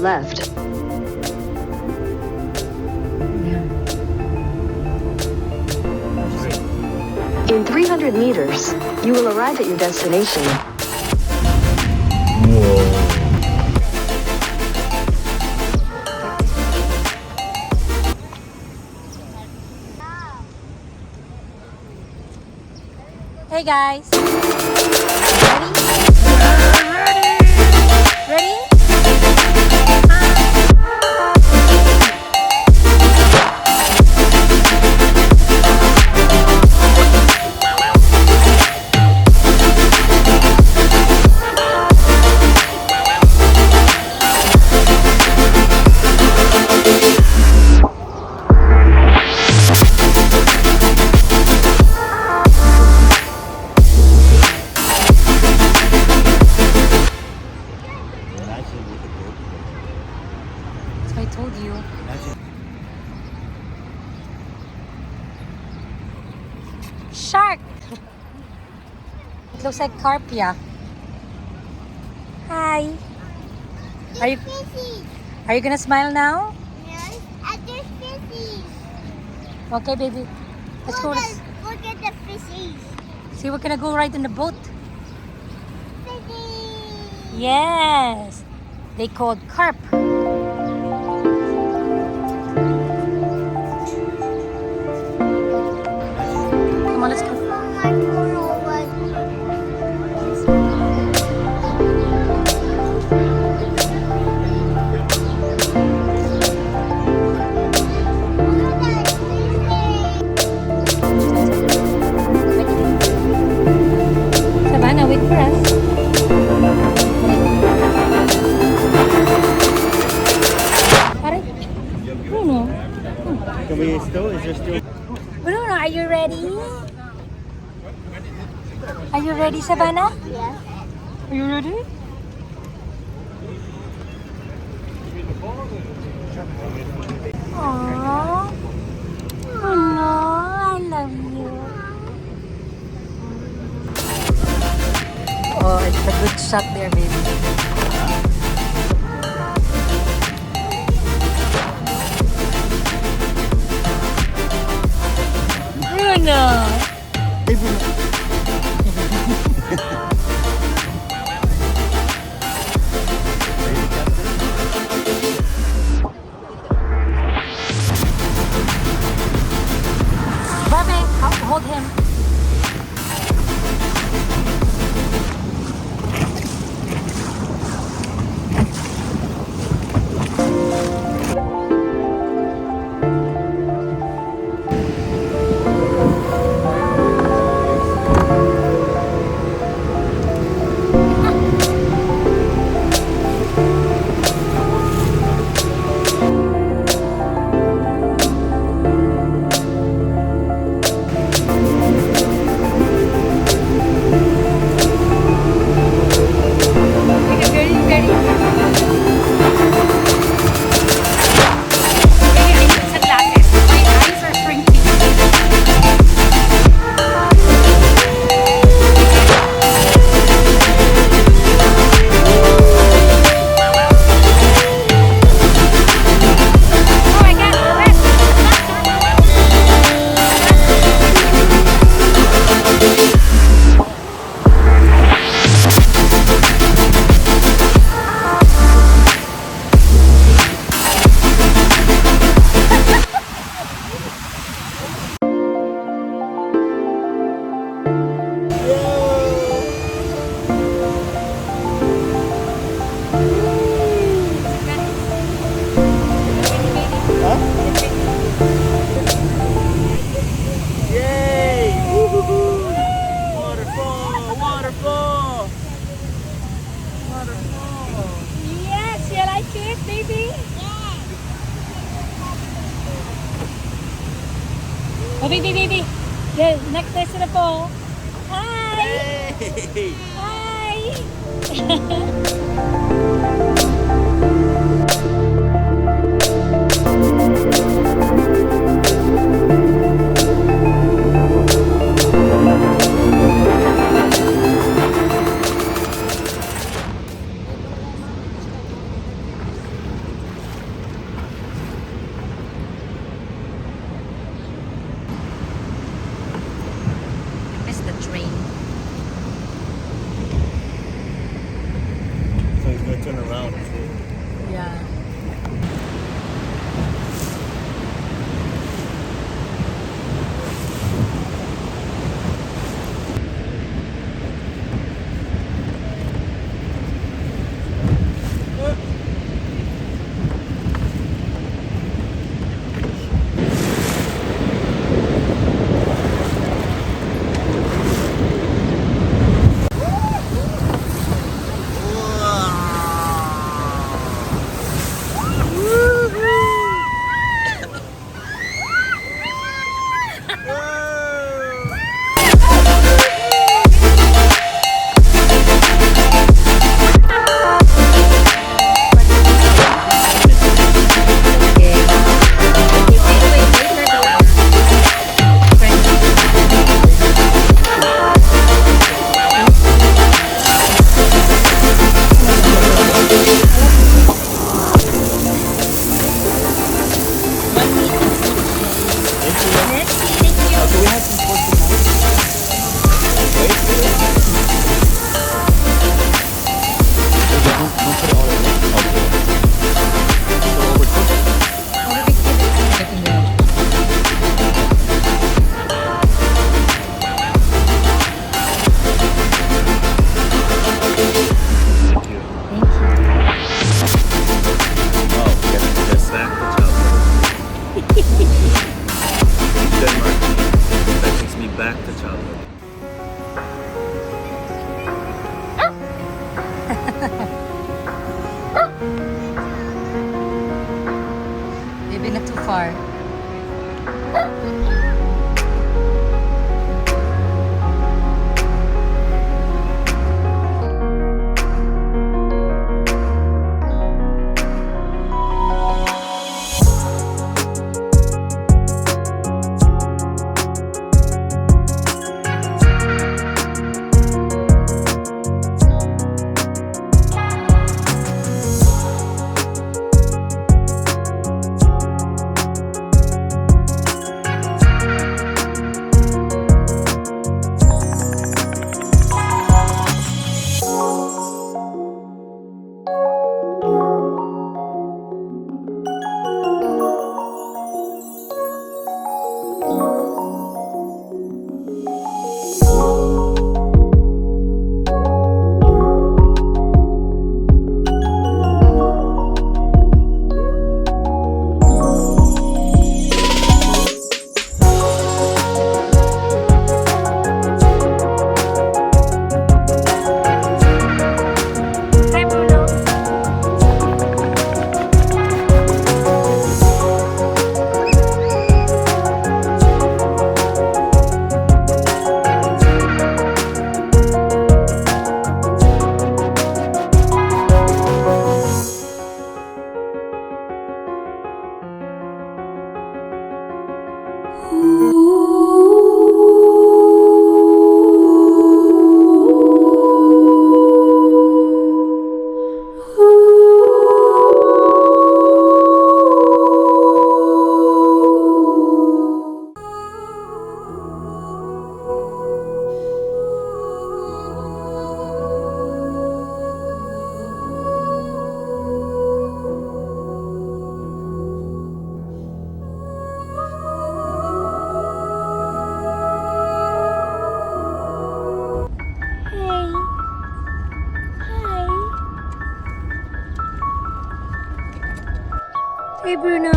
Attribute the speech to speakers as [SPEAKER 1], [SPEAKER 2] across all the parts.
[SPEAKER 1] left. In 300 meters, you will arrive at your destination.
[SPEAKER 2] Hey guys! Ready? Ready? I told you. Shark! It looks like carpia. Hi. Are you gonna smile now?
[SPEAKER 3] Yes, other fishies.
[SPEAKER 2] Okay, baby. Let's go.
[SPEAKER 3] Look at the fishies.
[SPEAKER 2] See, we're gonna go ride in the boat.
[SPEAKER 3] Fishies.
[SPEAKER 2] Yes. They called carp. Come on, let's go. Savannah, wait for us. Bruno.
[SPEAKER 4] Can we still? Is there still?
[SPEAKER 2] Bruno, are you ready? Are you ready, Savannah?
[SPEAKER 3] Yes.
[SPEAKER 2] Are you ready? Aww. Oh no, I love you. Oh, it's a good shot there, baby. Bruno.
[SPEAKER 4] Hey, Bruno.
[SPEAKER 2] Bobby, hold him. Oh, baby, baby. The next to the pole. Hi.
[SPEAKER 4] Hey.
[SPEAKER 2] Bruno.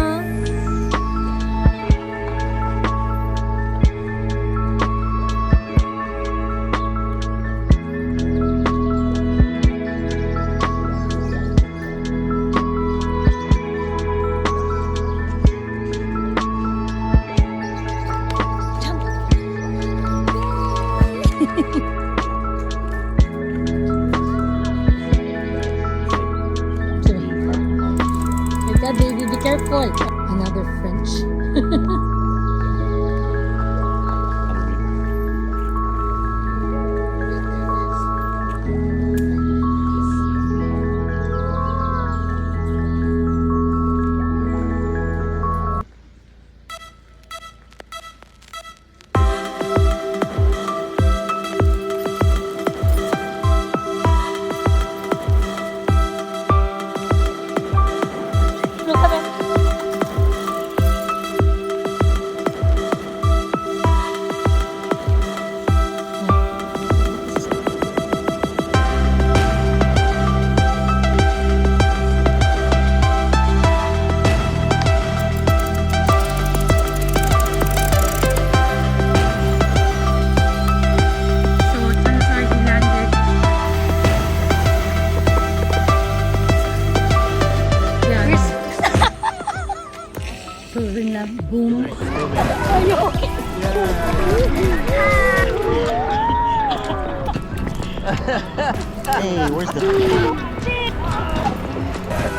[SPEAKER 2] Baby, be careful. Another French. Look at it. Proving na boom. Are you okay?
[SPEAKER 4] Hey, where's the...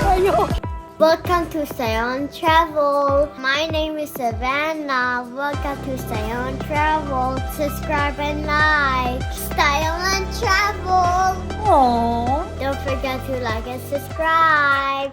[SPEAKER 2] Are you okay?
[SPEAKER 3] Welcome to Sion Travel. My name is Savannah. Welcome to Sion Travel. Subscribe and like. Style and Travel.
[SPEAKER 2] Aww.
[SPEAKER 3] Don't forget to like and subscribe.